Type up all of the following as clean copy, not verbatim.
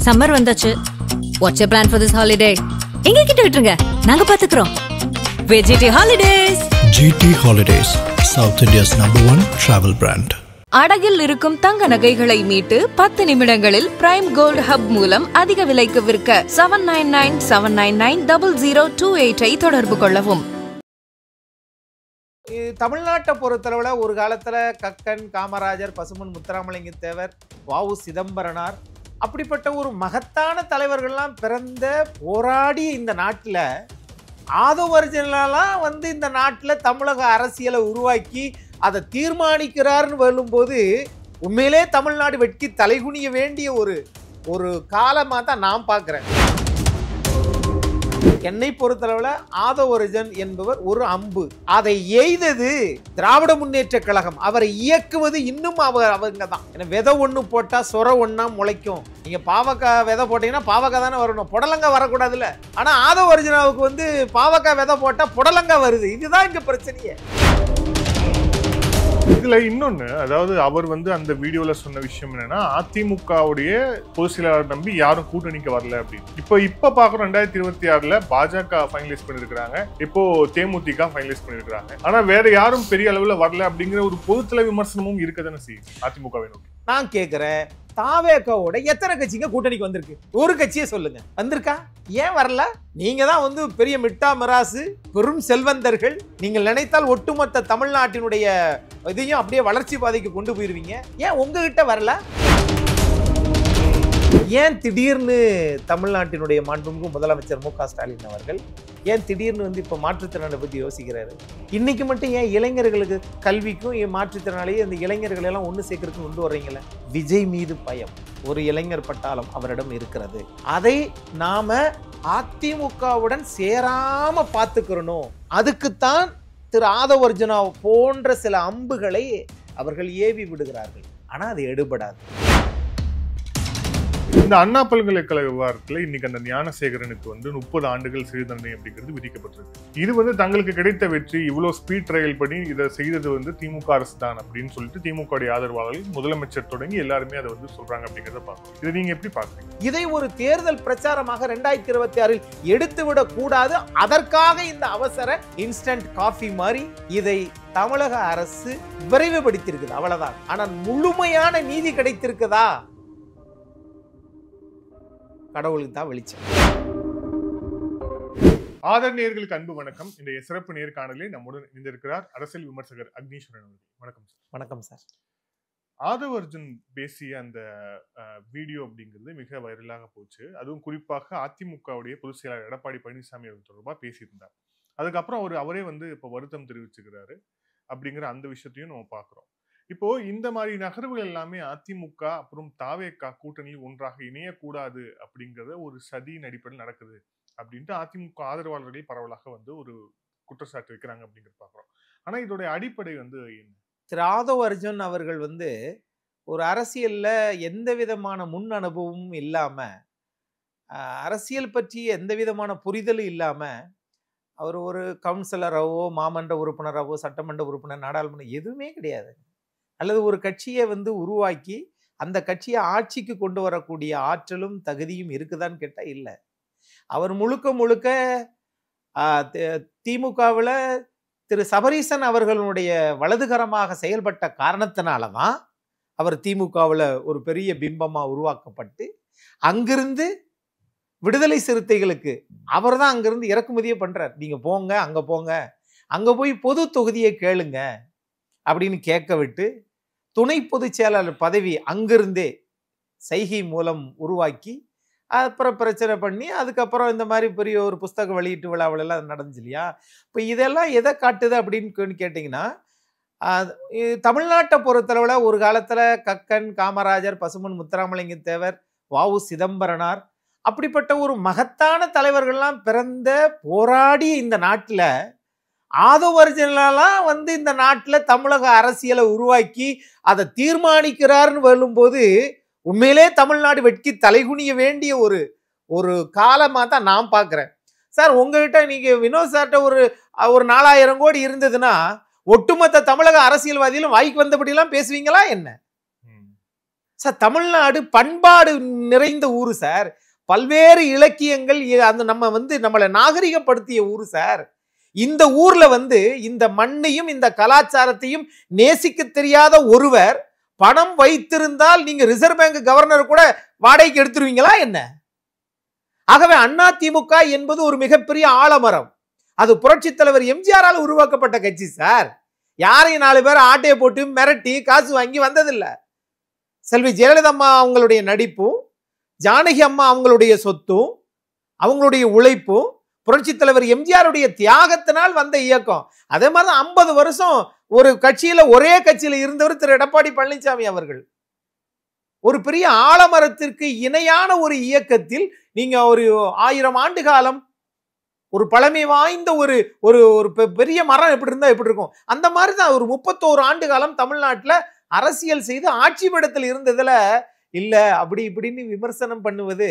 Summer வந்தாச்சு. What's your plan for this holiday? எங்க கிட்ட விட்டுருங்க, நாங்க பாத்துக்கிறோம். GT Holidays. GT Holidays, South India's #1 travel brand. அடகில் இருக்கும் தங்க நகைகளை மீட்டு 10 நிமிடங்களில் பிரைம் கோல்ட் ஹப் மூலம் அதிக விலைக்கு விற்க 7997990028 தொடர்பு கொள்ளவும். தமிழ்நாட்டை பொறுத்தளவுல ஒரு காலத்துல கக்கன், காமராஜர், பசுமன் முத்துராமலிங்க தேவர், வ.உ. சிதம்பரனார் அப்படிப்பட்ட ஒரு மகத்தான தலைவர்கள்லாம் பிறந்த போராடி இந்த நாட்டில் ஆதவர்ஜனெல்லாம் இந்த நாட்டில் தமிழக அரசியலை உருவாக்கி அதை தீர்மானிக்கிறார்னு வரும்போது உண்மையிலே தமிழ்நாடு வெட்கி தலைகுனிய வேண்டிய ஒரு காலமாக தான் நான் பார்க்குறேன். என்னை பொறுத்தளவில் ஆதவர்ஜன் என்பவர் ஒரு அம்பு. அதை எய்தது திராவிட முன்னேற்ற கழகம். அவரை இயக்குவது இன்னும் அவங்க தான். ஏன்னா விதை ஒன்று போட்டால் சொர ஒன்றா முளைக்கும். நீங்கள் பாவக்காய் விதை போட்டீங்கன்னா பாவக்காய் தானே வரணும், புடலங்காய் வரக்கூடாதுல்ல. ஆனால் ஆதவர்ஜனாவுக்கு பாவக்காய் விதை போட்டால் புடலங்காய் வருது. இதுதான் இங்கே பிரச்சனையே. இதுல இன்னொன்னு, அதாவது அவர் அந்த வீடியோல சொன்ன விஷயம் என்னன்னா, அதிமுகவுடைய பொதுச் செயலாளர் நம்பி யாரும் கூட்டணிக்கு வரல அப்படின்னு. இப்ப பாக்குறோம் 2026ல பாஜக ஃபைனலைஸ் பண்ணிருக்காங்க, இப்போ தேமுதிக ஃபைனலைஸ் பண்ணிருக்காங்க. ஆனா வேற யாரும் பெரிய அளவுல வரல அப்படிங்கிற ஒரு பொதுத்தலை விமர்சனமும் இருக்கதானே செய்யும் அதிமுகவை நோக்கி. நான் கேட்கிறேன், தாவேக்காவோட எத்தனை கட்சிங்க கூட்டணிக்கு வந்திருக்கு? ஒரு கட்சியே சொல்லுங்க, வந்திருக்கா? ஏன் வரல? நீங்க தான் பெரிய மிட்டா மிராசு, பெரும் செல்வந்தர்கள். நீங்கள் நினைத்தால் ஒட்டுமொத்த தமிழ்நாட்டினுடைய இதையும் அப்படியே வளர்ச்சி பாதைக்கு கொண்டு போயிருவீங்க. ஏன் உங்ககிட்ட வரல? ஏன் திடீர்னு தமிழ்நாட்டினுடைய மாண்புமிகு முதலமைச்சர் மு.க. ஸ்டாலின் அவர்கள் ஏன் திடீர்னு இப்போ மாற்றுத்திறனாளை பற்றி யோசிக்கிறாரு? இன்னைக்கு மட்டும் ஏன் இளைஞர்களுக்கு கல்விக்கும் மாற்றுத்திறனாலேயே அந்த இளைஞர்கள் எல்லாம் ஒன்று சேர்க்கறதுக்கு கொண்டு வர்றீங்களே? விஜய் மீது பயம், ஒரு இளைஞர் பட்டாளம் அவரிடம் இருக்கிறது. அதை நாம அதிமுகவுடன் சேராம பார்த்துக்கிறணும். அதுக்குத்தான் திரு ஆதவர்ஜனா போன்ற சில அம்புகளை அவர்கள் ஏவி விடுகிறார்கள். ஆனா அது எடுபடாது. இந்த அண்ணா பல்கலைக்கழக விவகாரத்துல இன்னைக்கு அந்த ஞானசேகரனுக்கு 30 ஆண்டுகள் சிறை தண்டனை அப்படிங்கிறது விதிக்கப்பட்டிருக்கு. இது தங்களுக்கு கிடைத்த வெற்றி. இவ்வளவு ஸ்பீட் ட்ரையல் பண்ணி இதை செய்தது திமுக அரசு தான் அப்படின்னு சொல்லிட்டு திமுக ஆதரவாளர்கள், முதலமைச்சர் தொடங்கி எல்லாருமே அதை சொல்றாங்க அப்படிங்கிறத பார்க்கணும். இதை நீங்க எப்படி பாக்குறீங்க? இதை ஒரு தேர்தல் பிரச்சாரமாக 2026 எடுத்துவிடக் கூடாது. அதற்காக இந்த அவசர இன்ஸ்டன்ட் காஃபி மாதிரி இதை தமிழக அரசு விரைவுபடுத்தியிருக்குது, அவ்வளவுதான். ஆனால் முழுமையான நீதி கிடைத்திருக்குதா? கடவுளுக்கு தான் வெளிச்சம். ஆதரணியர்களுக்கு அன்பு வணக்கம். இந்த சிறப்பு நேர்காணலில் நம்முடன் இணைந்திருக்கிறார் அரசியல் விமர்சகர் அக்னீஸ்வரன் அவர்கள். வணக்கம் சார். வணக்கம் சார். ஆதவர்ஜன் பேசிய அந்த வீடியோ அப்படிங்கிறது மிக வைரலாக போச்சு. அதுவும் குறிப்பாக அதிமுகவுடைய பொதுச் செயலாளர் எடப்பாடி பழனிசாமி அவர்கள் தொடர்பாக பேசியிருந்தார். அதுக்கப்புறம் அவரே இப்போ வருத்தம் தெரிவிச்சுக்கிறாரு அப்படிங்கிற அந்த விஷயத்தையும் நம்ம பார்க்கிறோம். இப்போ இந்த மாதிரி நகர்வுகள் எல்லாமே அதிமுக அப்புறம் தாவேகா கூட்டணியில் ஒன்றாக இணையக்கூடாது அப்படிங்கறத ஒரு சதியின் அடிப்படையில் நடக்குது அப்படின்ட்டு அதிமுக ஆதரவாளர்கள் பரவலாக ஒரு குற்றச்சாட்டு வைக்கிறாங்க அப்படிங்கிறது பார்க்கிறோம். ஆனா இதோட அடிப்படை என்ன? திரு ஆதவர்ஜன் அவர்கள் ஒரு அரசியல்ல எந்த விதமான முன் அனுபவமும் இல்லாம, அரசியல் பற்றி எந்த விதமான புரிதலும் இல்லாம, அவர் ஒரு கவுன்சிலராவோ, மாமன்ற உறுப்பினராவோ, சட்டமன்ற உறுப்பினர், நாடாளுமன்ற எதுவுமே கிடையாது. அல்லது ஒரு கட்சியை உருவாக்கி அந்த கட்சியை ஆட்சிக்கு கொண்டு வரக்கூடிய ஆற்றலும் தகுதியும் இருக்குதான்னு கேட்டால் இல்லை. அவர் முழுக்க திமுகவில் திரு சபரீசன் அவர்களுடைய வலதுகரமாக செயல்பட்ட காரணத்தினால தான் அவர் திமுகவில் ஒரு பெரிய பிம்பமாக உருவாக்கப்பட்டு அங்கிருந்து விடுதலை சிறுத்தைகளுக்கு அவர் தான் அங்கிருந்து இறக்குமதியே பண்ணுறார். நீங்கள் போங்க, அங்கே போய் பொது தொகுதியை கேளுங்க அப்படின்னு கேட்க விட்டு துணை பொதுச் செயலாளர் பதவி அங்கிருந்தே சைகை மூலம் உருவாக்கி அப்புறம் பிரச்சனை பண்ணி அதுக்கப்புறம் இந்த மாதிரி பெரிய ஒரு புஸ்தக வெளியீட்டு விழாவிலெல்லாம் நடந்துச்சு இல்லையா? இப்போ இதெல்லாம் எதை காட்டுது அப்படின்னு கேட்டிங்கன்னா, தமிழ்நாட்டை பொறுத்தளவில் ஒரு காலத்தில் கக்கன், காமராஜர், பசுமன் முத்துராமலிங்க தேவர், வ.உ. சிதம்பரனார் அப்படிப்பட்ட ஒரு மகத்தான தலைவர்கள்லாம் பிறந்த போராடி இந்த நாட்டில் ஆதவர்ஜனெல்லாம் இந்த நாட்டில் தமிழக அரசியலை உருவாக்கி அதை தீர்மானிக்கிறார்னு வரும்போது உண்மையிலே தமிழ்நாடு வெட்கி தலைகுனிய வேண்டிய ஒரு காலமாக தான் நான் பார்க்குறேன். சார், உங்ககிட்ட நீங்கள் வினோத் சார்ட்ட ஒரு 4000 கோடி இருந்ததுன்னா ஒட்டுமொத்த தமிழக அரசியல்வாதிகளும் வாய்க்கு வந்தபடியெல்லாம் பேசுவீங்களா என்ன? சார் தமிழ்நாடு பண்பாடு நிறைந்த ஊரு சார். பல்வேறு இலக்கியங்கள் அந்த நம்மளை நாகரிகப்படுத்திய ஊரு சார். இந்த ஊர்ல இந்த மண்ணையும் இந்த கலாச்சாரத்தையும் நேசிக்க தெரியாத ஒருவர் பணம் வைத்திருந்தால் நீங்க ரிசர்வ் பேங்க் கவர்னர் கூட வாடகைக்கு எடுத்துருவீங்களா என்ன? ஆகவே அதிமுக என்பது ஒரு மிகப்பெரிய ஆலமரம். அது புரட்சி தலைவர் எம்ஜிஆரால் உருவாக்கப்பட்ட கட்சி சார். யாரையும் 4 பேர் ஆட்டையை போட்டு மிரட்டி காசு வாங்கி வந்ததில்லை. செல்வி ஜெயலலிதா அம்மா அவங்களுடைய நடிப்பும், ஜானகி அம்மா அவங்களுடைய சொத்தும், அவங்களுடைய உழைப்பும், புரட்சி தலைவர் எம்ஜிஆருடைய தியாகத்தினால் வந்த இயக்கம். அதே மாதிரி 50 வருஷம் ஒரு கட்சியில ஒரே கட்சியில இருந்தவர் திரு எடப்பாடி பழனிசாமி அவர்கள். ஒரு பெரிய ஆலமரத்திற்கு இணையான ஒரு இயக்கத்தில் நீங்க ஒரு 1000 ஆண்டு காலம் ஒரு பழமை வாய்ந்த ஒரு ஒரு பெரிய மரம் எப்படி இருந்தா எப்படி இருக்கும், அந்த மாதிரி தான் ஒரு 31 ஆண்டு காலம் தமிழ்நாட்டில் அரசியல் செய்து ஆட்சி படத்தில் இருந்ததுல இல்ல அப்படி இப்படின்னு விமர்சனம் பண்ணுவது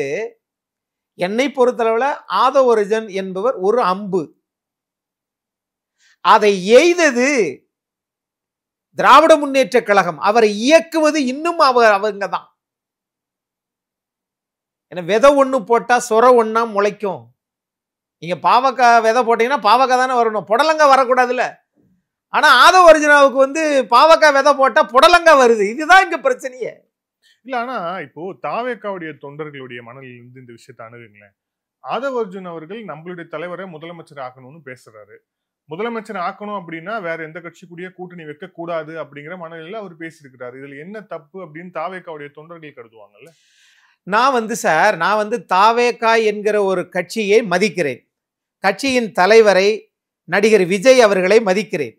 என்னை பொறுத்தளவுல ஆதவர்ஜன் என்பவர் ஒரு அம்பு. அதை எய்தது திராவிட முன்னேற்ற கழகம். அவரை இயக்குவது இன்னும் அவங்க தான். விதை ஒண்ணு போட்டா சொர ஒண்ணா முளைக்கும். நீங்க பாவக்காய் விதை போட்டீங்கன்னா பாவக்காய் தானே வரணும், புடலங்காய் வரக்கூடாதுல்ல. ஆனா ஆதவர்ஜனாவுக்கு பாவக்காய் விதை போட்டா புடலங்காய் வருது. இதுதான் இங்க பிரச்சனையே. இல்ல ஆனா இப்போ தாவேக்காவுடைய தொண்டர்களுடைய மனதிலிருந்து இந்த விஷயத்தை அணுகுங்களேன். ஆதவர்ஜன் அவர்கள் நம்மளுடைய தலைவரை முதலமைச்சர் ஆக்கணும்னு பேசுறாரு. முதலமைச்சர் ஆக்கணும் அப்படின்னா வேற எந்த கட்சி கூடிய கூட்டணி வைக்க கூடாது அப்படிங்கிற மனநிலையில அவர் பேசியிருக்கிறாரு. இதுல என்ன தப்பு அப்படின்னு தாவேக்காவுடைய தொண்டர்கள் கருதுவாங்கல்ல. நான் தாவேக்கா என்கிற ஒரு கட்சியை மதிக்கிறேன். கட்சியின் தலைவரை நடிகர் விஜய் அவர்களை மதிக்கிறேன்.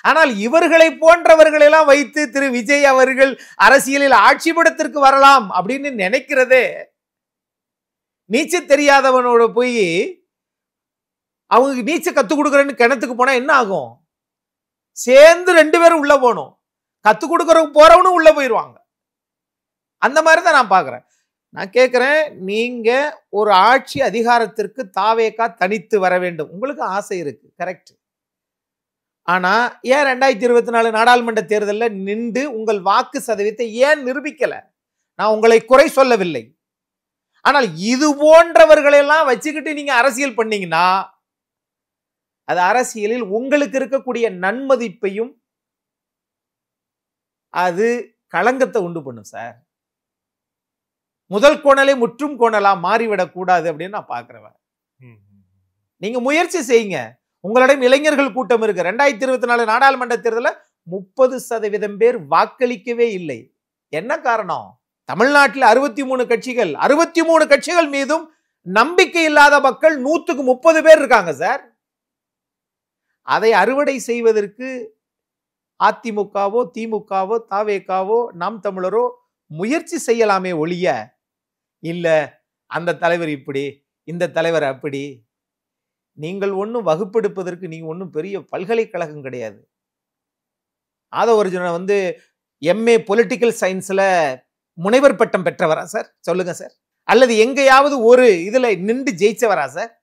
ஆனால் இவர்களை போன்றவர்களெல்லாம் வைத்து திரு விஜய் அவர்கள் அரசியலில் ஆட்சி படத்திற்கு வரலாம் அப்படின்னு நினைக்கிறதே. நீச்சல் தெரியாதவனோட போய் அவங்க நீச்சல் கத்துக் கொடுக்குறேன்னு கிணத்துக்கு போனா என்ன ஆகும்? சேர்ந்து 2 பேரும் உள்ள போகணும். கத்துக் கொடுக்கறவங்க போறவனும் உள்ள போயிடுவாங்க. அந்த மாதிரி தான் நான் பாக்குறேன். நான் கேட்கிறேன், நீங்க ஒரு ஆட்சி அதிகாரத்திற்கு தாவேக்கா தனித்து வர வேண்டும், உங்களுக்கு ஆசை இருக்கு, கரெக்ட். ஆனா ஏன் 2024 நாடாளுமன்ற தேர்தலில் நின்று உங்கள் வாக்கு சதவீதத்தை ஏன் நிரூபிக்கல? நான் உங்களை குறை சொல்லவில்லை. ஆனால் இது போன்றவர்களெல்லாம் வச்சுக்கிட்டு நீங்க அரசியல் பண்ணீங்கன்னா அது அரசியலில் உங்களுக்கு இருக்கக்கூடிய நன்மதிப்பையும் அது களங்கத்தை உண்டு பண்ணும் சார். முதல் கோணலை முற்றும் கோணலா மாறிவிடக் கூடாது அப்படின்னு நான் பாக்குறேன். நீங்க முயற்சி செய்யுங்க. உங்களிடம் இளைஞர்கள் கூட்டம் இருக்கு. 2024 நாடாளுமன்ற தேர்தலில் 30% பேர் வாக்களிக்கவே இல்லை. என்ன காரணம்? தமிழ்நாட்டில் 63 கட்சிகள், 63 கட்சிகள் மீதும் நம்பிக்கை இல்லாத மக்கள் 100க்கு 30 பேர் இருக்காங்க சார். அதை அறுவடை செய்வதற்கு அதிமுகவோ திமுகவோ தாவேக்காவோ நாம் தமிழரோ முயற்சி செய்யலாமே ஒழிய, இல்ல அந்த தலைவர் இப்படி இந்த தலைவர் அப்படி. நீங்கள் ஒன்றும் வகுப்பெடுப்பதற்கு நீங்க ஒன்றும் பெரிய பல்கலைக்கழகம் கிடையாது. ஆதவர்ஜுன MA பொலிட்டிக்கல் சயின்ஸ்ல முனைவர் பட்டம் பெற்றவரா சார்? சொல்லுங்க சார். அல்லது எங்கேயாவது ஒரு இதுல நின்று ஜெயிச்சவரா சார்?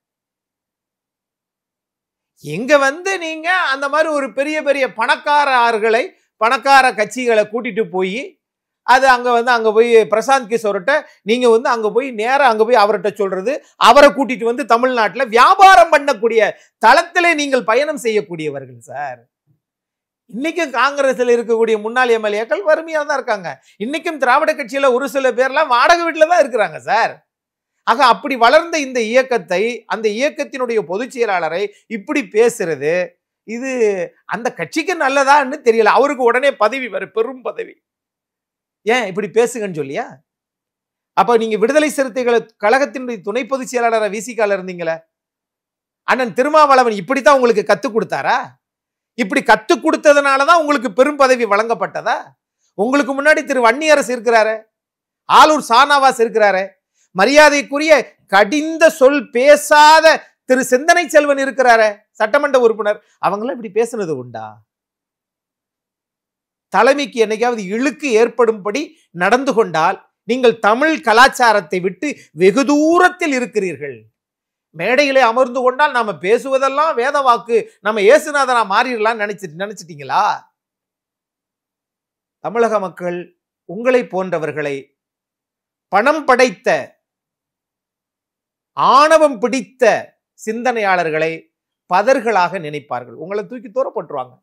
எங்க நீங்க அந்த மாதிரி ஒரு பெரிய பெரிய பணக்காரர்களை, பணக்கார கட்சிகளை கூட்டிட்டு போய் அது அங்க போய் பிரசாந்த் கிஷோர்கிட்ட நீங்க அங்க போய் நேரம் அங்க போய் அவர்கிட்ட சொல்றது, அவரை கூட்டிட்டு தமிழ்நாட்டில் வியாபாரம் பண்ணக்கூடிய தளத்திலே நீங்கள் பயணம் செய்யக்கூடியவர்கள் சார். இன்னைக்கும் காங்கிரஸ்ல இருக்கக்கூடிய முன்னாள் எம்எல்ஏக்கள் வறுமையா தான் இருக்காங்க. இன்னைக்கும் திராவிட கட்சியில ஒரு சில பேர்லாம் வாடகை வீட்டுல தான் இருக்கிறாங்க சார். ஆக அப்படி வளர்ந்த இந்த இயக்கத்தை, அந்த இயக்கத்தினுடைய பொதுச் செயலாளரை இப்படி பேசுறது, இது அந்த கட்சிக்கு நல்லதான்னு தெரியல. அவருக்கு உடனே பதவி வரும், பெரும் பதவி. ஏன் இப்படி பேசுங்கன்னு சொல்லியா? அப்ப நீங்க விடுதலை சிறுத்தைகள் கழகத்தினுடைய துணை பொதுச் செயலாளர் விசிகால இருந்தீங்களே, அண்ணன் திருமாவளவன் இப்படித்தான் உங்களுக்கு கத்து கொடுத்தாரா? இப்படி கத்து கொடுத்ததுனாலதான் உங்களுக்கு பெரும் பதவி வழங்கப்பட்டதா? உங்களுக்கு முன்னாடி திரு வன்னியரசு இருக்கிறாரு, ஆலூர் சானாவாஸ் இருக்கிறாரு, மரியாதைக்குரிய கடிந்த சொல் பேசாத திரு சிந்தனை செல்வன் இருக்கிறாரு, சட்டமன்ற உறுப்பினர். அவங்களாம் இப்படி பேசுனது உண்டா? தலைமைக்கு என்னைக்காவது இழுக்கு ஏற்படும்படி நடந்து கொண்டால் நீங்கள் தமிழ் கலாச்சாரத்தை விட்டு வெகு தூரத்தில் இருக்கிறீர்கள். மேடையிலே அமர்ந்து கொண்டால் நாம பேசுவதெல்லாம் வேத வாக்கு, நம்ம இயேசுநாதனா மாறிடலாம் நினைச்சிட்டீங்களா? தமிழக மக்கள் உங்களை போன்றவர்களை பணம் படைத்த ஆணவம் பிடித்த சிந்தனையாளர்களை பதர்களாக நினைப்பார்கள். உங்களை தூக்கி தூரப்பட்டுருவாங்க.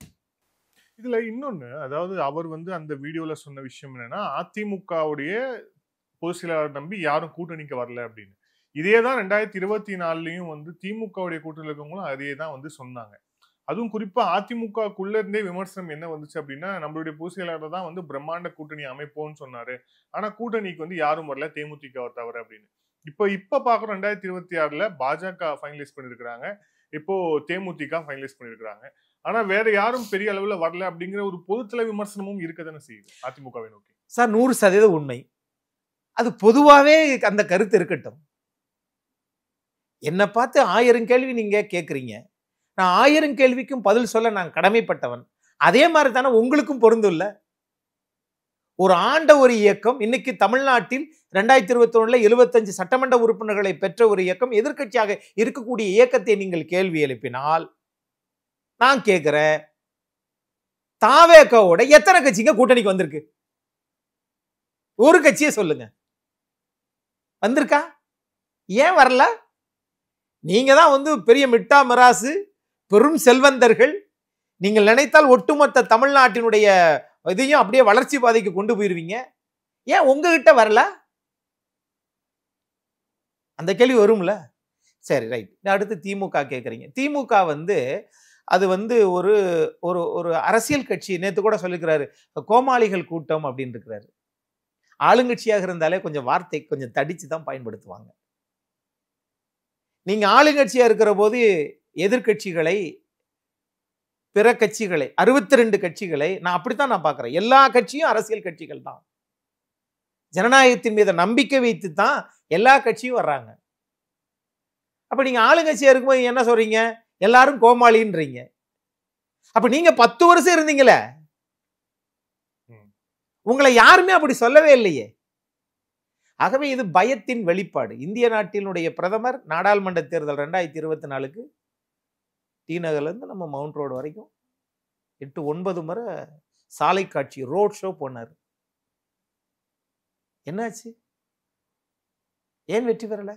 இதுல இன்னொன்னு, அதாவது அவர் அந்த வீடியோல சொன்ன விஷயம் என்னன்னா, அதிமுகவுடைய பொதுச் செயலாளர் நம்பி யாரும் கூட்டணிக்கு வரல அப்படின்னு. இதேதான் 2024லயும் திமுகவுடைய கூட்டணியில் இருக்கவங்களும் அதே தான் சொன்னாங்க. அதுவும் குறிப்பா அதிமுகக்குள்ள இருந்தே விமர்சனம் என்ன வந்துச்சு அப்படின்னா, நம்மளுடைய பொதுச் செயலாளர் தான் பிரம்மாண்ட கூட்டணி அமைப்போம்னு சொன்னாரு, ஆனா கூட்டணிக்கு யாரும் வரல தேமுதிக தவிர அப்படின்னு. இப்ப பாக்குறோம் 2026ல பாஜக ஃபைனலைஸ் பண்ணிருக்காங்க, இப்போ தேமுதிக ஃபைனலைஸ் பண்ணிருக்காங்க. ஆனா வேற யாரும் பெரிய அளவுல வரல அப்படிங்கிற ஒரு பொதுத்தள விமர்சனமும் இருக்கதானே செய்யுது அதிமுகவை நோக்கி. சார் 100% உண்மை. அது பொதுவாவே அந்த கருத்து இருக்கட்டும். என்ன பார்த்து 1000 கேள்வி நீங்க கேட்குறீங்க. நான் 1000 கேள்விக்கும் பதில் சொல்ல நான் கடமைப்பட்டவன். அதே மாதிரி தானே உங்களுக்கும் பொருந்தும் இல்ல? ஒரு ஆண்ட ஒரு இயக்கம் இன்னைக்கு தமிழ்நாட்டில் 2021ல 75 சட்டமன்ற உறுப்பினர்களை பெற்ற ஒரு இயக்கம், எதிர்க்கட்சியாக இருக்கக்கூடிய இயக்கத்தை நீங்கள் கேள்வி எழுப்பினால் நான் கேட்கிறேன், தாவேகாவோட எத்தனை கட்சிங்க கூட்டணிக்கு வந்திருக்கு? ஒரு கட்சியை சொல்லுங்க. வந்திருக்கா? ஏன் வரல? நீங்க தான் பெரிய மிட்டா மிராசு, பெரும் செல்வந்தர்கள். நீங்கள் நினைத்தால் ஒட்டுமொத்த தமிழ்நாட்டினுடைய இதையும் அப்படியே வளர்ச்சி பாதைக்கு கொண்டு போயிருவீங்க. ஏன் உங்ககிட்ட வரல? அந்த கேள்வி வரும்ல. சரி, ரைட். அடுத்து திமுக கேட்குறீங்க. திமுக அது ஒரு ஒரு அரசியல் கட்சி. நேற்று கூட சொல்லிக்கிறாரு, கோமாளிகள் கூட்டம் அப்படின்னு இருக்கிறாரு. ஆளுங்கட்சியாக இருந்தாலே கொஞ்சம் வார்த்தை கொஞ்சம் தடிச்சு தான் பயன்படுத்துவாங்க. நீங்க ஆளுங்கட்சியா இருக்கிற போது எதிர்கட்சிகளை, பிற கட்சிகளை, 62 கட்சிகளை நான் அப்படித்தான் நான் பார்க்கிறேன். எல்லா கட்சியும் அரசியல் கட்சிகள் தான். ஜனநாயகத்தின் மீது நம்பிக்கை வைத்து தான் எல்லா கட்சியும் வர்றாங்க. அப்ப நீங்க ஆளுங்கட்சியா இருக்கும்போது என்ன சொல்றீங்க? எல்லாரும் கோமாளின்றீங்க. அப்ப நீங்க 10 வருஷம் இருந்தீங்களே, உங்களை யாருமே அப்படி சொல்லவே இல்லையே. ஆகவே இது பயத்தின் வெளிப்பாடு. இந்திய நாட்டினுடைய பிரதமர் நாடாளுமன்ற தேர்தல் 2024க்கு டி நகர்ல இருந்து நம்ம மவுண்ட் ரோடு வரைக்கும் 8-9 முறை சாலை காட்சி ரோட் ஷோ போனார். என்னாச்சு? ஏன் வெற்றி பெறல?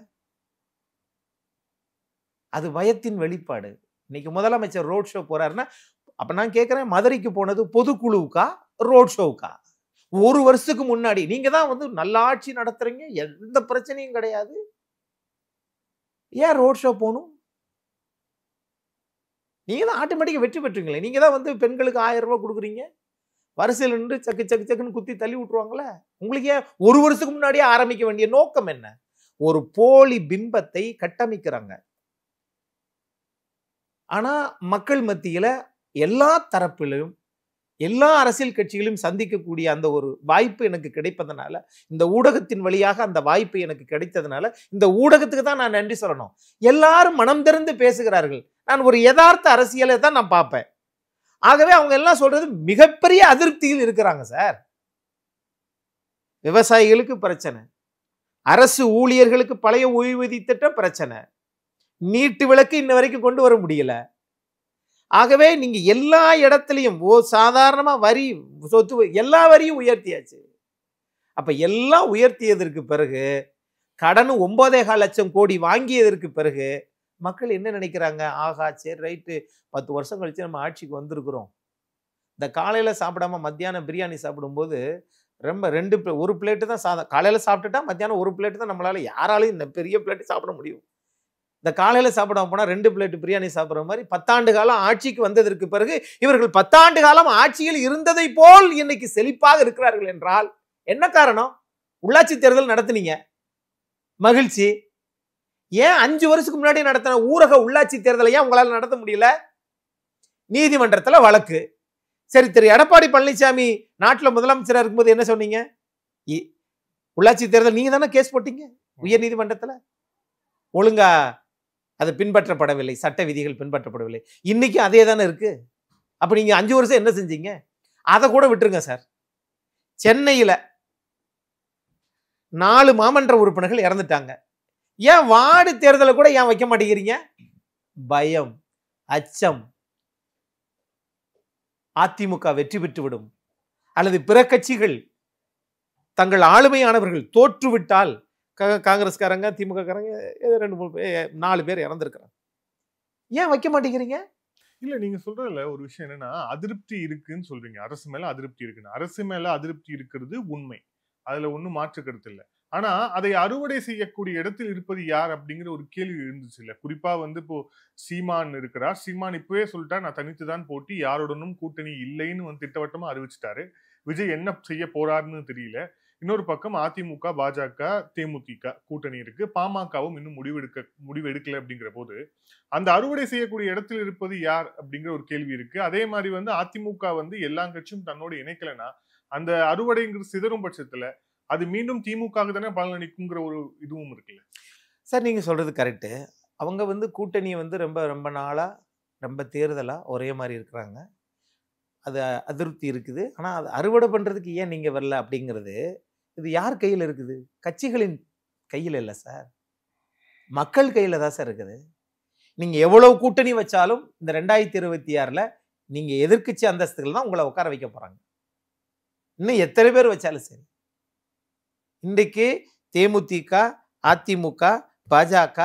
அது பயத்தின் வெளிப்பாடு. இன்னைக்கு முதலமைச்சர் ரோட் ஷோ போறாருன்னா, அப்ப நான் கேட்கிறேன், மதுரைக்கு போனது பொதுக்குழுவுக்கா ரோட் ஷோவுக்கா? ஒரு வருஷத்துக்கு முன்னாடி நீங்க தான் நல்ல ஆட்சி நடத்துறீங்க, எந்த பிரச்சனையும் கிடையாது, ஏன் ரோட் ஷோ போகணும்? நீங்க தான் ஆட்டோமேட்டிக்கா வெற்றி பெற்றீங்களே. நீங்க தான் பெண்களுக்கு 1000 ரூபாய் கொடுக்குறீங்க, வரிசையில் நின்று சக்கு சக்கு சக்குன்னு குத்தி தள்ளி விட்டுருவாங்களே. உங்களுக்கு ஏன் ஒரு வருஷத்துக்கு முன்னாடியே ஆரம்பிக்க வேண்டிய நோக்கம் என்ன? ஒரு போலி பிம்பத்தை கட்டமைக்கிறாங்க. ஆனா மக்கள் மத்தியில எல்லா தரப்பிலும் எல்லா அரசியல் கட்சிகளையும் சந்திக்கக்கூடிய அந்த ஒரு வாய்ப்பு எனக்கு கிடைப்பதனால, இந்த ஊடகத்தின் வழியாக அந்த வாய்ப்பு எனக்கு கிடைத்ததுனால இந்த ஊடகத்துக்கு தான் நான் நன்றி சொல்லணும். எல்லாரும் மனம் திறந்து பேசுகிறார்கள். நான் ஒரு யதார்த்த அரசியலை தான் நான் பார்ப்பேன். ஆகவே அவங்க எல்லாம் சொல்றது மிகப்பெரிய அதிருப்தியில் இருக்கிறாங்க சார். விவசாயிகளுக்கு பிரச்சனை, அரசு ஊழியர்களுக்கு பழைய ஓய்வூதிய திட்டம் பிரச்சனை, நீட்டு விலக்கு இன்ன வரைக்கும் கொண்டு வர முடியல. ஆகவே நீங்க எல்லா இடத்துலையும் சாதாரணமா வரி, சொத்து, எல்லா வரியும் உயர்த்தியாச்சு. அப்ப எல்லாம் உயர்த்தியதற்கு பிறகு, கடன் 9.25 லட்சம் கோடி வாங்கியதற்கு பிறகு மக்கள் என்ன நினைக்கிறாங்க? ஆகா, சரி ரைட்டு, 10 வருஷம் கழிச்சு நம்ம ஆட்சிக்கு வந்திருக்கிறோம். இந்த காலையில சாப்பிடாம மத்தியானம் பிரியாணி சாப்பிடும்போது ரொம்ப ஒரு பிளேட்டு தான் சாதம். காலையில சாப்பிட்டுட்டா மத்தியானம் ஒரு பிளேட்டு தான் நம்மளால யாராலையும் இந்த பெரிய பிளேட்டு சாப்பிட முடியும். இந்த காலையில சாப்பிடாம போனா 2 பிளேட்டு பிரியாணி சாப்பிட்ற மாதிரி 10 ஆண்டு காலம் ஆட்சிக்கு வந்ததற்கு பிறகு இவர்கள் 10 ஆண்டு காலம் ஆட்சியில் இருந்ததை போல் இன்னைக்கு செழிப்பாக இருக்கிறார்கள் என்றால் என்ன காரணம்? உள்ளாட்சி தேர்தல் நடத்துனீங்க, மகிழ்ச்சி. ஏன் 5 வருஷத்துக்கு முன்னாடி நடத்தின ஊரக உள்ளாட்சி தேர்தலை ஏன் உங்களால நடத்த முடியல? நீதிமன்றத்துல வழக்கு. சரி, திரு எடப்பாடி பழனிசாமி நாட்டுல முதலமைச்சரா இருக்கும்போது என்ன சொன்னீங்க? உள்ளாட்சி தேர்தல் நீங்க தானே கேஸ் போட்டீங்க உயர் நீதிமன்றத்துல. ஒழுங்கா அது பின்பற்றப்படவில்லை, சட்ட விதிகள் பின்பற்றப்படவில்லை. இன்னைக்கு அதே தானே இருக்கு. அப்ப நீங்க 5 வருஷம் என்ன செஞ்சீங்க? அதை கூட விட்டுருங்க சார். சென்னையில 4 மாமன்ற உறுப்பினர்கள் இறந்துட்டாங்க. ஏன் வார்டு தேர்தலை கூட ஏன் வைக்க மாட்டேங்கிறீங்க? பயம், அச்சம். அதிமுக வெற்றி பெற்று விடும் அல்லது பிற கட்சிகள் தங்கள் ஆளுமையானவர்கள் தோற்றுவிட்டால் காங்கிரஸ்காரங்க திமுக காரங்க 2-4 பேர் இறந்துருக்கிறாங்க. ஏன் வைக்க மாட்டேங்கிறீங்க? இல்ல நீங்க சொல்றதுல ஒரு விஷயம் என்னன்னா, அதிருப்தி இருக்குன்னு சொல்றீங்க. அரசு மேல அதிருப்தி இருக்குன்னு. அரசு மேல அதிருப்தி இருக்கிறது உண்மை. அதுல ஒண்ணும் மாற்று கருத்து இல்ல. ஆனா அதை அறுவடை செய்யக்கூடிய இடத்தில் இருப்பது யார் அப்படிங்கிற ஒரு கேள்வி இருந்துச்சு இல்ல. குறிப்பா இப்போ சீமான் இருக்கிறார். சீமான் இப்பவே சொல்லிட்டா நான் தனித்துதான் போட்டி, யாருடனும் கூட்டணி இல்லைன்னு திட்டவட்டமா அறிவிச்சிட்டாரு. விஜய் என்ன செய்ய போறாருன்னு தெரியல. இன்னொரு பக்கம் அதிமுக, பாஜக, தேமுதிக கூட்டணி இருக்கு. பாமகவும் இன்னும் முடிவு எடுக்கல அப்படிங்கிற போது அந்த அறுவடை செய்யக்கூடிய இடத்தில் இருப்பது யார் அப்படிங்கிற ஒரு கேள்வி இருக்கு. அதே மாதிரி அதிமுக எல்லா கட்சியும் தன்னோட இணைக்கலன்னா அந்த அறுவடைங்கிறது சிதறும் பட்சத்துல அது மீண்டும் திமுக தானே பலனளிக்குங்கிற ஒரு இதுவும் இருக்குல்ல சார். நீங்க சொல்றது கரெக்டு. அவங்க கூட்டணியை ரொம்ப ரொம்ப நாளா ரொம்ப தேர்தலா ஒரே மாதிரி இருக்கிறாங்க. அது அதிருப்தி இருக்குது. ஆனா அது அறுவடை பண்றதுக்கு ஏன் நீங்க வரல அப்படிங்கிறது இது யார் கையில் இருக்குது? கட்சிகளின் கையில் இல்லை சார், மக்கள் கையில தான் சார் இருக்குது. நீங்க எவ்வளவு கூட்டணி வச்சாலும் இந்த 2026ல நீங்க எதிர்க்கட்சி அந்தஸ்துகள் தான் உங்களை உட்கார வைக்க போறாங்க. இன்னும் எத்தனை பேர் வச்சாலும் சரி. இன்றைக்கு தேமுதிக, அதிமுக, பாஜக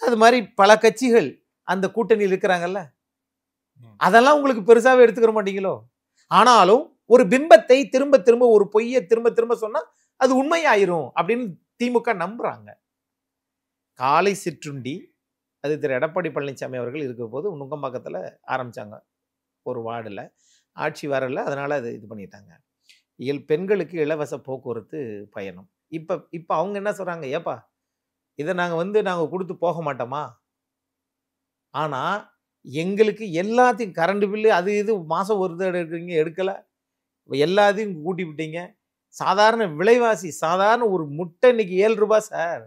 அது மாதிரி பல கட்சிகள் அந்த கூட்டணியில் இருக்கிறாங்கல்ல, அதெல்லாம் உங்களுக்கு பெருசாவே எடுத்துக்கிற மாட்டீங்களோ? ஆனாலும் ஒரு பிம்பத்தை திரும்ப திரும்ப, ஒரு பொய்யை திரும்ப திரும்ப சொன்னா அது உண்மையாயிரும் அப்படின்னு திமுக நம்புறாங்க. காலை சிற்றுண்டி அது திரு எடப்பாடி பழனிசாமி அவர்கள் இருக்கிற போது நுங்கம்பாக்கத்தில் ஆரம்பிச்சாங்க. ஒரு வார்டில் ஆட்சி வரல, அதனால அது இது பண்ணிட்டாங்க. பெண்களுக்கு இலவச போக்குவரத்து பயணம். இப்போ அவங்க என்ன சொல்றாங்க, ஏப்பா இதை நாங்கள் கொடுத்து போக மாட்டோமா? ஆனால் எங்களுக்கு எல்லாத்தையும் கரண்ட் பில்லு அது இது மாதம் ஒரு தடவை எடுக்கிறீங்க, எடுக்கலை, எல்லாத்தையும் கூட்டி விட்டீங்க. சாதாரண விலைவாசி, சாதாரண ஒரு முட்டை இன்னைக்கு 7 ரூபாய் சார்.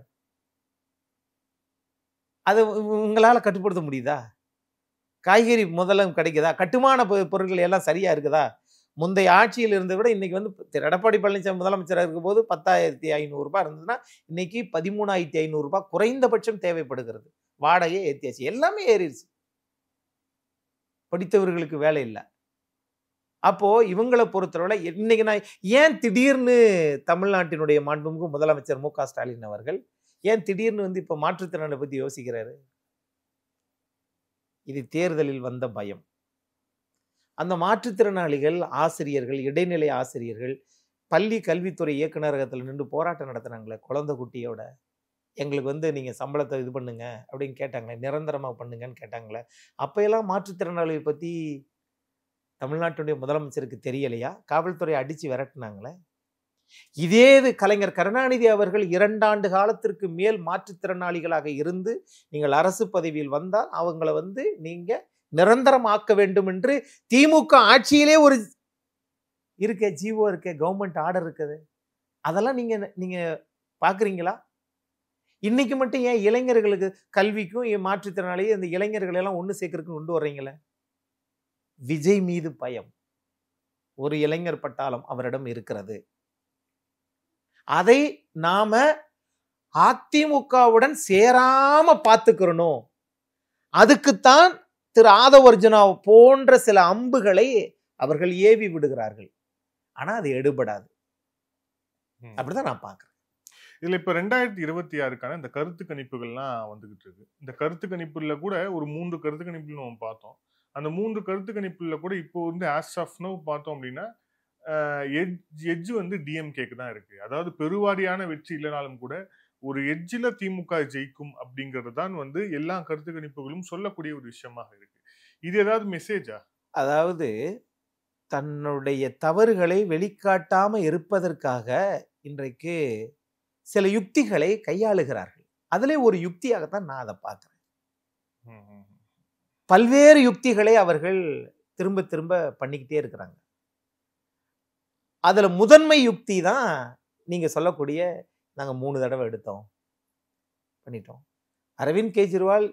அதை உங்களால் கட்டுப்படுத்த முடியுதா? காய்கறி முதல்ல கிடைக்குதா? கட்டுமான பொருட்கள் எல்லாம் சரியா இருக்குதா? முந்தைய ஆட்சியில் இருந்ததை விட இன்னைக்கு எடப்பாடி பழனிசாமி முதலமைச்சராக இருக்கும் போது 10,500 ரூபாய் இருந்ததுன்னா இன்னைக்கு 13,500 ரூபாய் குறைந்தபட்சம் தேவைப்படுகிறது. வாடகை ஏற்றியாச்சு, எல்லாமே ஏறிடுச்சு. படித்தவர்களுக்கு வேலை இல்லை. அப்போ இவங்களை பொறுத்தவரை இன்னைக்கு நான் ஏன் திடீர்னு தமிழ்நாட்டினுடைய மாண்புமிகு முதலமைச்சர் மு க ஸ்டாலின் அவர்கள் ஏன் திடீர்னு இப்ப மாற்றுத்திறனை பத்தி யோசிக்கிறாரு? இது தேர்தலில் வந்த பயம். அந்த மாற்றுத்திறனாளிகள், ஆசிரியர்கள், இடைநிலை ஆசிரியர்கள் பள்ளி கல்வித்துறை இயக்குநரகத்தில் நின்று போராட்டம் நடத்தினாங்களே குழந்தை குட்டியோட, எங்களுக்கு நீங்க சம்பளத்தை இது பண்ணுங்க அப்படின்னு கேட்டாங்களே, நிரந்தரமா பண்ணுங்கன்னு கேட்டாங்களே. அப்பெல்லாம் மாற்றுத்திறனாளிகள் பத்தி தமிழ்நாட்டுடைய முதலமைச்சருக்கு தெரியலையா? காவல்துறை அடிச்சு விரட்டினாங்களே. இதே கலைஞர் கருணாநிதி அவர்கள் 2 ஆண்டு காலத்திற்கு மேல் மாற்றுத்திறனாளிகளாக இருந்து நீங்கள் அரசு பதவியில் வந்தால் அவங்கள நீங்க நிரந்தரமாக்க வேண்டும் என்று திமுக ஆட்சியிலே ஒரு இருக்க ஜீவோ இருக்க, கவர்மெண்ட் ஆர்டர் இருக்குது. அதெல்லாம் நீங்க பாக்குறீங்களா? இன்னைக்கு மட்டும் ஏன் இளைஞர்களுக்கு கல்விக்கும் மாற்றுத்திறனாளி அந்த இளைஞர்கள் எல்லாம் ஒண்ணு சேர்க்கறதுக்கு கொண்டு வர்றீங்களே? விஜய் மீது பயம். ஒரு இளைஞர் பட்டாளம் அவரிடம் இருக்கிறது. அதை நாம அதிமுகவுடன் சேராம பார்த்துக்கிறணும். அதுக்குத்தான் திரு ஆதவர்ஜுனா போன்ற சில அம்புகளை அவர்கள் ஏவி விடுகிறார்கள். ஆனா அது எடுபடாது. அப்படிதான் நான் பாக்குறேன். இதுல இப்ப 2026க்கான இந்த கருத்து கணிப்புகள்லாம் வந்துகிட்டு இருக்கு. இந்த கருத்து கணிப்புல கூட ஒரு 3 கருத்து கணிப்புகள் நம்ம பார்த்தோம். அந்த 3 கருத்து கணிப்புல கூட இப்போ ஆஸ் ஆஃப் நவ் பார்த்தோம் அப்படின்னா எட்ஜ் டிஎம்கேக்கு தான் இருக்கு. அதாவது பெருவாரியான வெற்றி இல்லைனாலும் கூட ஒரு எட்ஜில திமுக ஜெயிக்கும் அப்படிங்கிறது தான் எல்லா கருத்து கணிப்புகளும் சொல்லக்கூடிய ஒரு விஷயமாக இருக்கு. இது ஏதாவது மெசேஜா? அதாவது தன்னுடைய தவறுகளை வெளிக்காட்டாம இருப்பதற்காக இன்றைக்கு சில யுக்திகளை கையாளுகிறார்கள். அதுல ஒரு யுக்தியாகத்தான் நான் அதை பார்க்கிறேன். பல்வேறு யுக்திகளை அவர்கள் திரும்ப திரும்ப பண்ணிக்கிட்டே இருக்கிறாங்க. அதுல முதன்மை யுக்தி தான் நீங்க சொல்லக்கூடிய நாங்க 3 தடவை எடுத்தோம் பண்ணிட்டோம். அரவிந்த் கெஜ்ரிவால்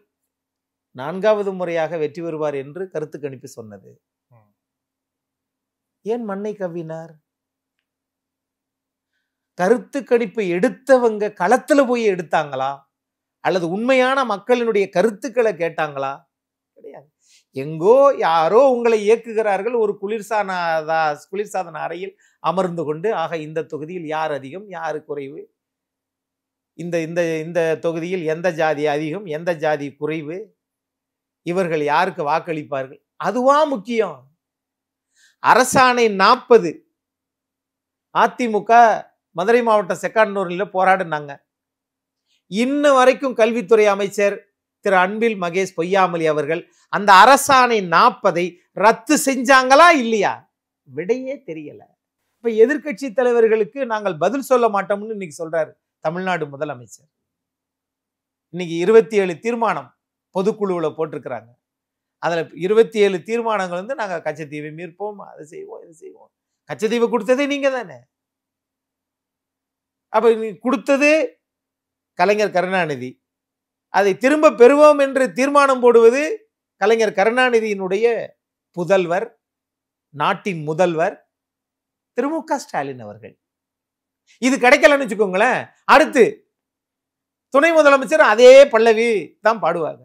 4வது முறையாக வெற்றி பெறுவார் என்று கருத்து கணிப்பு சொன்னது. ஏன் மண்ணை கவ்வினார்? கருத்து கணிப்பு எடுத்தவங்க களத்துல போய் எடுத்தாங்களா அல்லது உண்மையான மக்களினுடைய கருத்துக்களை கேட்டாங்களா? கிடையாது. எங்கோ யாரோ உங்களை இயக்குகிறார்கள். ஒரு குளிர்சாதன அறையில் அமர்ந்து கொண்டு, ஆக இந்த தொகுதியில் யார் அதிகம், யாரு குறைவு, இந்த இந்த இந்த தொகுதியில் எந்த ஜாதி அதிகம், எந்த ஜாதி குறைவு, இவர்கள் யாருக்கு வாக்களிப்பார்கள், அதுவா முக்கியம். அரசாணை 40 அதிமுக மதுரை மாவட்டம் செக்கானூரில் போராடினாங்க. இன்ன வரைக்கும் கல்வித்துறை அமைச்சர் திரு அன்பில் மகேஷ் பொய்யாமொழி அவர்கள் அந்த அரசாணை 40 ரத்து செஞ்சாங்களா இல்லையா? விடையே தெரியல. இப்ப எதிர்கட்சி தலைவர்களுக்கு நாங்கள் பதில் சொல்ல மாட்டோம்னு இன்னைக்கு சொல்றாரு தமிழ்நாடு முதலமைச்சர். இன்னைக்கு 27 தீர்மானம் பொதுக்குழுவுல போட்டிருக்கிறாங்க. அதுல 27 தீர்மானங்கள் வந்து நாங்க கச்சத்தீவை மீட்போம், அதை செய்வோம், இதை செய்வோம். கச்சத்தீவை கொடுத்ததே நீங்க தானே. அப்ப நீ கொடுத்தது கலைஞர் கருணாநிதி, அதை திரும்ப பெறுவோம் என்று தீர்மானம் போடுவது கலைஞர் கருணாநிதியினுடைய புதல்வர், நாட்டின் முதல்வர் திரு மு.க. ஸ்டாலின் அவர்கள். இது கிடைக்கலன்னு வச்சுக்கோங்களேன், அடுத்து துணை முதலமைச்சர் அதே பல்லவி தான் பாடுவாங்க.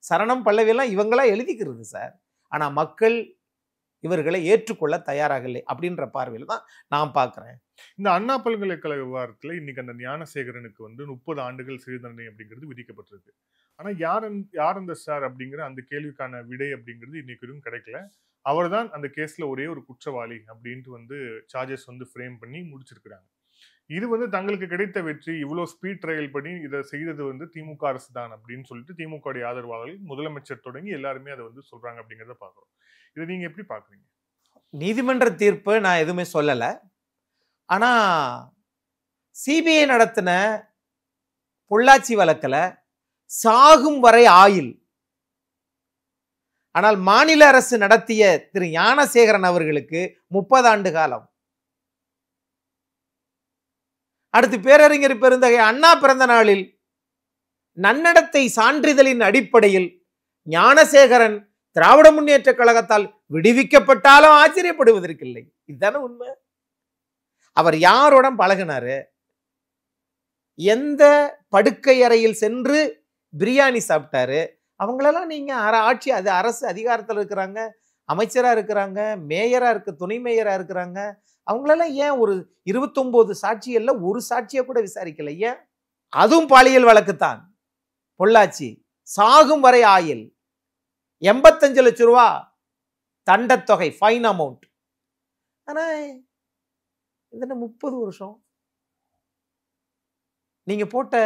சரணம் பல்லவி எல்லாம் இவங்களா எழுதிக்கிறது சார். ஆனா மக்கள் இவர்களை ஏற்றுக்கொள்ள தயாராக இல்லை அப்படின்ற பார்வையில் தான் நான் பார்க்கிறேன். இந்த அண்ணா பல்கலைக்கழக விவகாரத்துல இன்னைக்கு அந்த ஞானசேகரனுக்கு வந்து 30 ஆண்டுகள் சிறை தண்டனை அப்படிங்கிறது விதிக்கப்பட்டிருக்கு. ஆனா யார் அந்த சார் அப்படிங்கிற அந்த கேள்விக்கான விடை அப்படிங்கிறது இன்னைக்கு வரைக்கும் கிடைக்கல. அவர் தான் அந்த கேஸ்ல ஒரே ஒரு குற்றவாளி அப்படின்ட்டு வந்து சார்ஜஸ் வந்து ஃப்ரேம் பண்ணி முடிச்சிருக்கிறாங்க. இது வந்து தங்களுக்கு கிடைத்த வெற்றி, இவ்வளவு ஸ்பீட் ட்ரையல் பண்ணி இதை செய்தது வந்து திமுக அரசு தான் அப்படின்னு சொல்லிட்டு திமுக ஆதரவாளர்கள், முதலமைச்சர் தொடங்கி எல்லாருமே அதை வந்து சொல்றாங்க அப்படிங்கிறத பாக்குறோம். இதை நீங்க எப்படி பாக்குறீங்க? நீதிமன்ற தீர்ப்பு நான் எதுவுமே சொல்லல. ஆனா சிபிஐ நடத்தின பொள்ளாச்சி வழக்குல சாகும் வரை ஆயுள். ஆனால் மாநில அரசு நடத்திய திரு ஞானசேகரன் அவர்களுக்கு 30 ஆண்டு காலம். அடுத்து பேரறிஞர் பெருந்தகை அண்ணா பிறந்த நாளில் நன்னடத்தை சான்றிதழின் அடிப்படையில் ஞானசேகரன் திராவிட முன்னேற்ற கழகத்தால் விடுவிக்கப்பட்டாலும் ஆச்சரியப்படுவதற்கில்லை. இதுதானே உண்மை. அவர் யாருடன் பழகினாரு, எந்த படுக்கை அறையில் சென்று பிரியாணி சாப்பிட்டாரு, அவங்களெல்லாம் நீங்க ஆட்சி அது அரசு அதிகாரத்தில் இருக்கிறாங்க, அமைச்சரா இருக்கிறாங்க, மேயரா இருக்கு, துணை மேயரா இருக்கிறாங்க, அவங்களெல்லாம் ஏன் ஒரு 29 சாட்சிகள்ல ஒரு சாட்சியை கூட விசாரிக்கல? ஏன்? அதுவும் பாலியல் வழக்குத்தான். பொள்ளாச்சி சாகும் வரை ஆயுள், 85 லட்சம் ரூபா தண்டத்தொகை, ஃபைன் அமௌண்ட். ஆனா இது 30 வருஷம். நீங்க போட்ட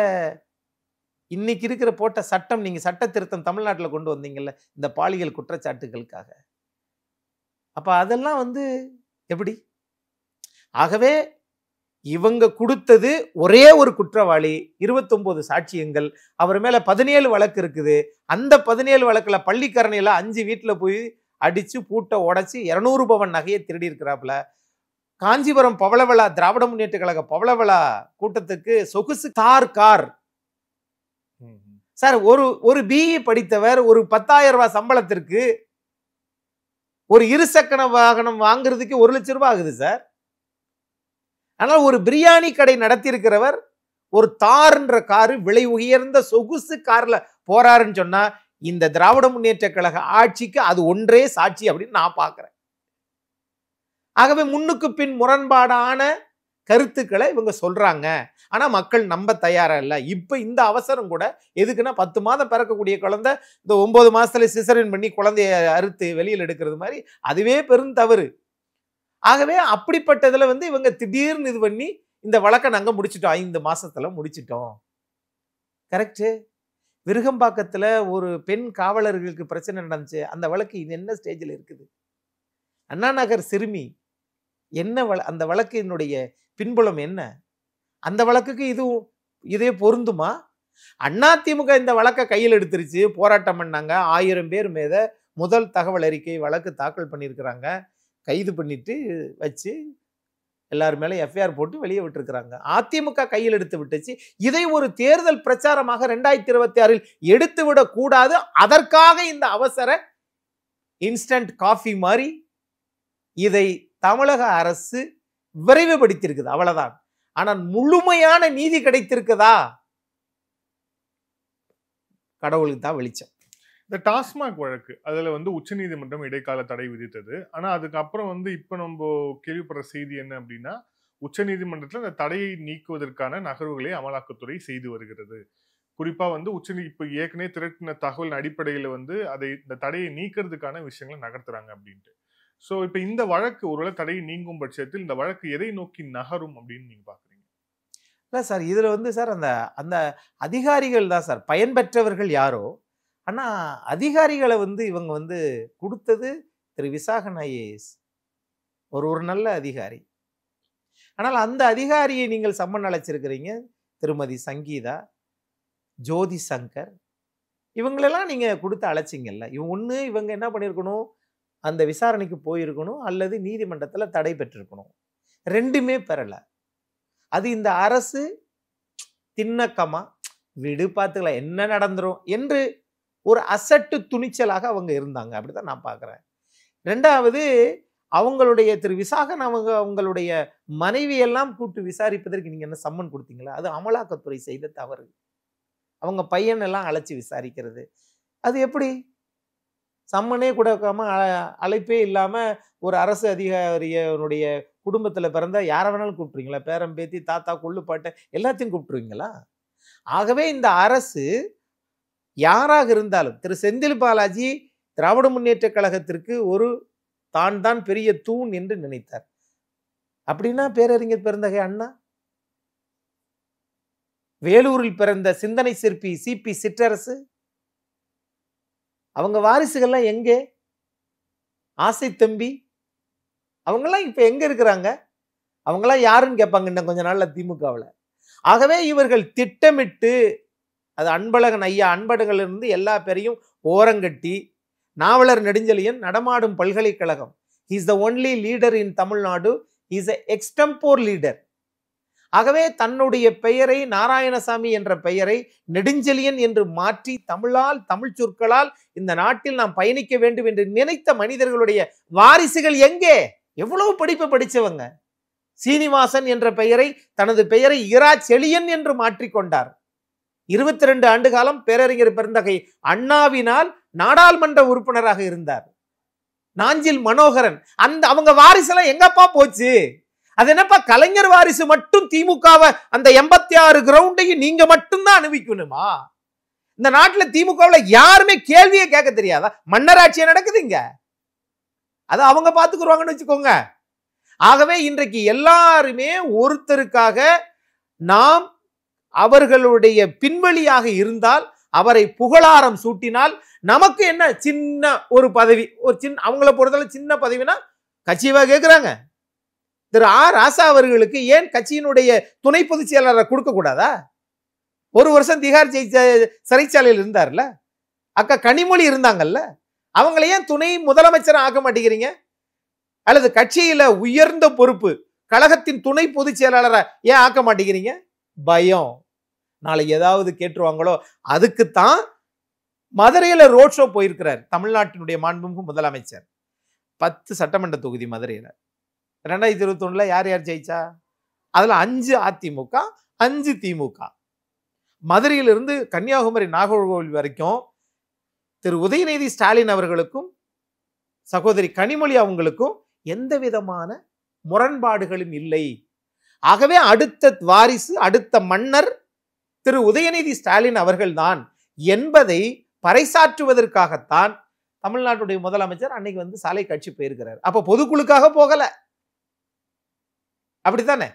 இன்னைக்கு இருக்கிற போட்ட சட்டம், நீங்க சட்ட திருத்தம் தமிழ்நாட்டில் கொண்டு வந்தீங்கல்ல இந்த பாலியல் குற்றச்சாட்டுகளுக்காக, அப்ப அதெல்லாம் வந்து எப்படி? ஆகவே இவங்க கொடுத்தது ஒரே ஒரு குற்றவாளி, 29 சாட்சியங்கள், அவர் மேல 17 வழக்கு இருக்குது. அந்த 17 வழக்குல பள்ளிக்கரணையில 5 வீட்டுல போய் அடிச்சு பூட்டை உடைச்சு 200 பவன் நகையை திருடி இருக்கிறாப்புல. காஞ்சிபுரம் பவளவிழா, திராவிட முன்னேற்ற கழக பவளவிழா கூட்டத்துக்கு சொகுசு கார் சார். ஒரு பிஇ படித்தவர் ஒரு 10,000 ரூபாய் சம்பளத்திற்கு ஒரு இருசக்கர வாகனம் வாங்குறதுக்கு 1 லட்சம் ரூபாய் ஆகுது சார். ஆனால் ஒரு பிரியாணி கடை நடத்தி இருக்கிறவர் ஒரு தார்ன்ற காரு, விலை உயர்ந்த சொகுசு கார்ல போறாருன்னு சொன்னா இந்த திராவிட முன்னேற்ற கழக ஆட்சிக்கு அது ஒன்றே சாட்சி அப்படின்னு நான் பார்க்கிறேன். ஆகவே முன்னுக்கு பின் முரண்பாடான கருத்துக்களை இவங்க சொல்றாங்க. ஆனா மக்கள் நம்ப தயாரா இல்லை. இப்ப இந்த அவசரம் கூட எதுக்குன்னா, 10 மாதம் பிறக்கக்கூடிய குழந்தை இந்த 9 மாசத்துல சிசரின் பண்ணி குழந்தைய அறுத்து வெளியில் எடுக்கிறது மாதிரி, அதுவே பெரும் தவறு. ஆகவே அப்படிப்பட்டதுல வந்து இவங்க திடீர்னு இது பண்ணி இந்த வழக்கை நாங்க முடிச்சிட்டோம், 5 மாசத்துல முடிச்சிட்டோம். கரெக்ட். விருகம்பாக்கத்துல ஒரு பெண் காவலர்களுக்கு பிரச்சனை நடந்துச்சு, அந்த வழக்கு இது என்ன ஸ்டேஜில் இருக்குது? அண்ணா நகர் சிறுமி என்ன அந்த வழக்கினுடைய பின்புலம் என்ன? அந்த வழக்குக்கு இதே பொருந்துமா? அதிமுக இந்த வழக்கை கையில் எடுத்துருச்சு, போராட்டம் பண்ணாங்க, 1000 பேர் மீத முதல் தகவல் அறிக்கை வழக்கு தாக்கல் பண்ணியிருக்கிறாங்க, கைது பண்ணிட்டு வச்சு எல்லார் மேலே எஃப்ஐஆர் போட்டு வெளியே விட்டுருக்கிறாங்க. அதிமுக கையில் எடுத்து விட்டுச்சு. இதை ஒரு தேர்தல் பிரச்சாரமாக 2026 எடுத்து விடக்கூடாது. அதற்காக இந்த அவசர இன்ஸ்டன்ட் காஃபி மாதிரி இதை தமிழக அரசு விரைவுபடுத்தியிருக்குது, அவ்வளவுதான். ஆனால் முழுமையான நீதி கிடைத்திருக்குதா? கடவுளுக்கு தான் வெளிச்சம். இந்த டாஸ்மாக் வழக்கு அதுல வந்து உச்சநீதிமன்றம் இடைக்கால தடை விதித்தது. ஆனா அதுக்கப்புறம் வந்து இப்ப நம்ம கேள்விப்படுற செய்தி என்ன அப்படின்னா, உச்சநீதிமன்றத்துல இந்த தடையை நீக்குவதற்கான நகர்வுகளை அமலாக்கத்துறை செய்து வருகிறது. குறிப்பா வந்து இப்ப ஏற்கனவே திரட்டின தகவல் அடிப்படையில வந்து இந்த தடையை நீக்கிறதுக்கான விஷயங்களை நகர்த்துறாங்க அப்படின்ட்டு. சோ இப்ப இந்த வழக்கு ஒருவேளை தடையை நீங்கும் பட்சத்தில் இந்த வழக்கு எதை நோக்கி நகரும் அப்படின்னு நீங்க பாக்குறீங்க? இல்ல சார், இதுல வந்து சார் அந்த அந்த அதிகாரிகள் தான் சார் பயன்பெற்றவர்கள் யாரோ. ஆனா அதிகாரிகளை வந்து இவங்க வந்து கொடுத்தது திரு விசாகன் ஐஏஎஸ், ஒரு நல்ல அதிகாரி. ஆனால் அந்த அதிகாரியை நீங்கள் சம்மன் அழைச்சிருக்கிறீங்க. திருமதி சங்கீதா, ஜோதி சங்கர், இவங்களெல்லாம் நீங்க கொடுத்து அழைச்சிங்கல்ல. இவங்க என்ன பண்ணியிருக்கணும், அந்த விசாரணைக்கு போயிருக்கணும் அல்லது நீதிமன்றத்துல தடை பெற்றிருக்கணும். ரெண்டுமே பெறல. அது இந்த அரசு திண்ணக்கமா விடு பார்த்துக்கலாம் என்ன நடந்துரும் என்று ஒரு அசட்டு துணிச்சலாக அவங்க இருந்தாங்க. அப்படிதான் நான் பார்க்குறேன். ரெண்டாவது, அவங்களுடைய திரு விசாகன் அவங்களுடைய மனைவியெல்லாம் கூப்பிட்டு விசாரிப்பதற்கு நீங்க என்ன சம்மன் கொடுத்தீங்களா? அது அமலாக்கத்துறை செய்த தவறு. அவங்க பையனெல்லாம் அழைச்சி விசாரிக்கிறது அது எப்படி? சம்மனே கொடுக்காம அழைப்பே இல்லாம ஒரு அரசு அதிகாரியனுடைய குடும்பத்துல பிறந்த யாரை வேணாலும் கூப்பிட்டுருவீங்களா? பேரம் பேத்தி தாத்தா கொள்ளுப்பாட்டை எல்லாத்தையும் கூப்பிட்டுருவீங்களா? ஆகவே இந்த அரசு யாராக இருந்தாலும், திரு செந்தில் பாலாஜி திராவிட முன்னேற்ற கழகத்திற்கு ஒரு தான் பெரிய தூண் என்று நினைத்தார். அப்படின்னா பேரறிஞர் பெருந்தகை அண்ணா, வேலூரில் பிறந்த சிந்தனை சிற்பி சிபி சிற்றரசு, அவங்க வாரிசுகள்லாம் எங்கே? ஆசை தம்பி அவங்கெல்லாம் இப்ப எங்க இருக்கிறாங்க? அவங்கெல்லாம் யாருன்னு கேட்பாங்க இன்னும் கொஞ்ச நாள்ல திமுகவில். ஆகவே இவர்கள் திட்டமிட்டு அது அன்பழகன் ஐயா அன்பழகனிலிருந்து எல்லா பேரையும் ஓரங்கட்டி, நாவலர் நெடுஞ்செழியன் நடமாடும் பல்கலைக்கழகம், he is the only leader in Tamil Nadu, he is a extempore leader. ஆகவே தன்னுடைய பெயரை நாராயணசாமி என்ற பெயரை நெடுஞ்செழியன் என்று மாற்றி தமிழ் சொற்களால் இந்த நாட்டில் நாம் பயணிக்க வேண்டும் என்று நினைத்த மனிதர்களுடைய வாரிசுகள் எங்கே? எவ்வளவு படிப்பு படிச்சவங்க. சீனிவாசன் என்ற பெயரை தனது பெயரை இரா செழியன் என்று மாற்றிக்கொண்டார். 22 ஆண்டு காலம் பேரறிஞர் பெருந்தகை அண்ணாவினால் நாடாளுமன்ற உறுப்பினராக இருந்தார். நாஞ்சில் மனோகரன், அவங்க வாரிசுலாம் எங்கப்பா போச்சு? அது என்னப்பா கலைஞர் வாரிசு மட்டும் திமுகவை அந்த 86 கிரவுண்டையும் நீங்க மட்டும்தான் அனுபவிக்கணுமா? இந்த நாட்டுல திமுகவில் யாருமே கேள்வியை கேட்க தெரியாதா? மன்னராட்சியா நடக்குதுங்க, அதை அவங்க பார்த்துக்குருவாங்கன்னு வச்சுக்கோங்க. ஆகவே இன்றைக்கு எல்லாருமே ஒருத்தருக்காக நாம் அவர்களுடைய பின்வழியாக இருந்தால், அவரை புகழாரம் சூட்டினால் நமக்கு என்ன சின்ன ஒரு பதவி, அவங்கள பொறுத்தவரை சின்ன பதவினா கட்சியவா கேட்கிறாங்க. திரு ஆர் ராசா அவர்களுக்கு ஏன் கட்சியினுடைய துணை பொதுச் செயலாளரை கொடுக்க கூடாதா? ஒரு வருஷம் திகார் சிறைச்சாலையில் இருந்தார்ல. அக்கா கனிமொழி இருந்தாங்கல்ல, அவங்களை ஏன் துணை முதலமைச்சர் ஆக்க மாட்டேங்கிறீங்க? அல்லது கட்சியில உயர்ந்த பொறுப்பு கழகத்தின் துணை பொதுச் செயலாளரை ஏன் ஆக்க மாட்டேங்கிறீங்க? பயம், நாளை ஏதாவது கேட்டுருவாங்களோ. அதுக்குத்தான் மதுரையில ரோட் ஷோ போயிருக்கிறார் தமிழ்நாட்டினுடைய மாண்புமிகு முதலமைச்சர். 10 சட்டமன்ற தொகுதி மதுரையில 2021 யார் யார் ஜெயிச்சா? அதுல 5 அதிமுக, 5 திமுக. மதுரையிலிருந்து கன்னியாகுமரி நாகர்கோவில் வரைக்கும் திரு உதயநிதி ஸ்டாலின் அவர்களுக்கும் சகோதரி கனிமொழி அவங்களுக்கும் எந்த விதமான முரண்பாடுகளும் இல்லை. ஆகவே அடுத்த வாரிசு, அடுத்த மன்னர் திரு உதயநிதி ஸ்டாலின் அவர்கள்தான் என்பதை பறைசாற்றுவதற்காகத்தான் தமிழ்நாட்டுடைய முதலமைச்சர் அன்னைக்கு வந்து சாலை காட்சி போயிருக்கிறார். அப்ப பொதுக்குழுக்காக போகல, அப்படித்தானே?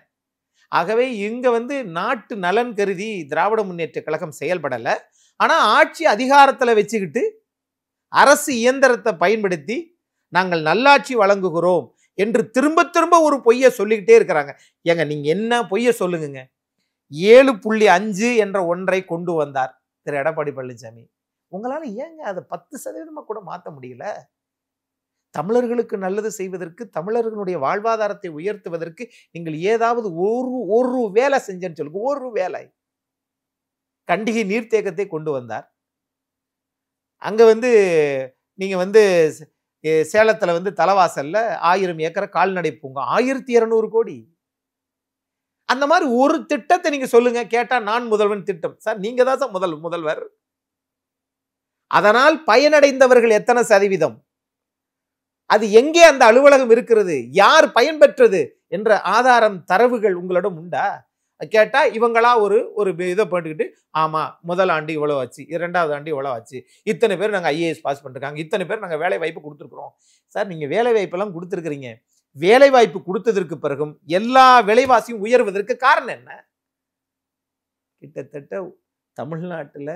ஆகவே இங்க வந்து நாட்டு நலன் கருதி திராவிட முன்னேற்ற கழகம் செயல்படல. ஆனா ஆட்சி அதிகாரத்துல வச்சுக்கிட்டு அரசு இயந்திரத்தை பயன்படுத்தி நாங்கள் நல்லாட்சி வழங்குகிறோம் என்று திரும்ப திரும்ப ஒரு பொய்யை சொல்லிக்கிட்டே இருக்கிறாங்க. ஏங்க நீங்க என்ன பொய்யை சொல்லுங்க. 7.5 என்ற ஒன்றை கொண்டு வந்தார் திரு எடப்பாடி பழனிசாமி. உங்களால ஏங்க அதை 10% கூட மாற்ற முடியல? தமிழர்களுக்கு நல்லது செய்வதற்கு, தமிழர்களுடைய வாழ்வாதாரத்தை உயர்த்துவதற்கு நீங்கள் ஏதாவது ஒரு வேலை செஞ்சேன்னு சொல்லுங்க. ஒரு வேலை. கண்டிகை நீர்த்தேக்கத்தை கொண்டு வந்தார். அங்க வந்து நீங்க வந்து சேலத்துல வந்து தலவாசல்ல 1000 ஏக்கர் கால்நடை பூங்கா, 1200 கோடி. அந்த மாதிரி ஒரு திட்டத்தை நீங்க சொல்லுங்க. கேட்டா நான் முதல்வன் திட்டம். சார் நீங்க தான் சார் முதல்வர். அதனால் பயனடைந்தவர்கள் எத்தனை சதவீதம், அது எங்கே அந்த அலுவலகம் இருக்கிறது, யார் பயன்பெற்றது என்ற ஆதாரம் தரவுகள் உங்களிடம் உண்டா? கேட்டா இவங்களா ஒரு இதை போட்டுக்கிட்டு, ஆமா முதல் ஆண்டு இவ்வளவு ஆச்சு, 2வது ஆண்டு இவ்வளவு ஆச்சு, இத்தனை பேர் நாங்க IAS பாஸ் பண்ணிருக்காங்க, இத்தனை பேர் நாங்க வேலை வாய்ப்பு கொடுத்துருக்கிறோம். சார் நீங்க வேலை வாய்ப்பெல்லாம் கொடுத்துருக்கிறீங்க, வேலை வாய்ப்பு கொடுத்ததற்கு பிறகும் எல்லா விலைவாசியும் உயர்வதற்கு காரணம் என்ன? கிட்டத்தட்ட தமிழ்நாட்டுல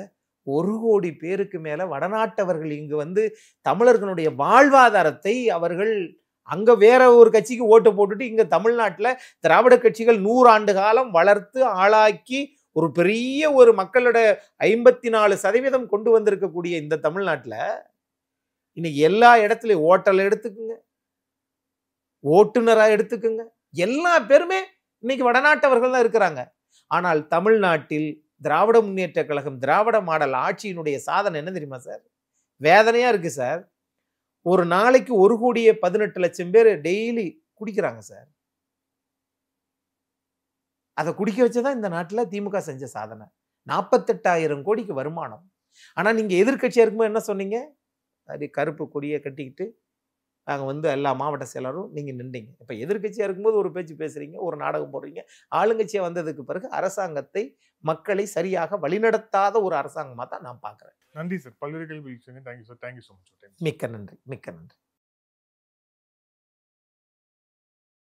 1 கோடி பேருக்கு மேல வடநாட்டவர்கள் இங்கு வந்து தமிழர்களுடைய வாழ்வாதாரத்தை அவர்கள் அங்க வேற ஒரு கட்சிக்கு ஓட்டு போட்டுட்டு இங்க தமிழ்நாட்டுல திராவிட கட்சிகள் 100 ஆண்டு காலம் வளர்த்து ஆளாக்கி ஒரு பெரிய ஒரு மக்களோட 54% கொண்டு வந்திருக்கக்கூடிய இந்த தமிழ்நாட்டுல இன்னைக்கு எல்லா இடத்துலயும் ஓட்டல் எடுத்துக்குங்க, ஓட்டுநரா எடுத்துக்குங்க, எல்லா பேருமே இன்னைக்கு வடநாட்டவர்கள் தான் இருக்கிறாங்க. ஆனால் தமிழ்நாட்டில் திராவிட முன்னேற்ற கழகம் திராவிட மாடல் ஆட்சியினுடைய சாதனை என்ன தெரியுமா சார்? வேதனையா இருக்கு சார். ஒரு நாளைக்கு 1,18,00,000 பேர் டெய்லி குடிக்கிறாங்க சார். அதை குடிக்க வச்சதான் இந்த நாட்டில் திமுக செஞ்ச சாதனை. 48,000 கோடிக்கு வருமானம். ஆனா நீங்க எதிர்கட்சியா இருக்கும்போது என்ன சொன்னீங்க? அப்படி கருப்பு கொடியை கட்டிக்கிட்டு நாங்கள் வந்து எல்லா மாவட்ட செயலரும் நீங்கள் நின்றீங்க. இப்போ எதிர்கட்சியாக இருக்கும்போது ஒரு பேச்சு பேசுகிறீங்க, ஒரு நாடகம் போடுறீங்க. ஆளுங்கட்சியாக வந்ததுக்கு பிறகு அரசாங்கத்தை மக்களை சரியாக வழிநடத்தாத ஒரு அரசாங்கமாக தான் நான் பார்க்குறேன். நன்றி சார். பல்வேறு கேள்வி. Thank you sir. Thank you so much. மிக்க நன்றி, மிக்க நன்றி.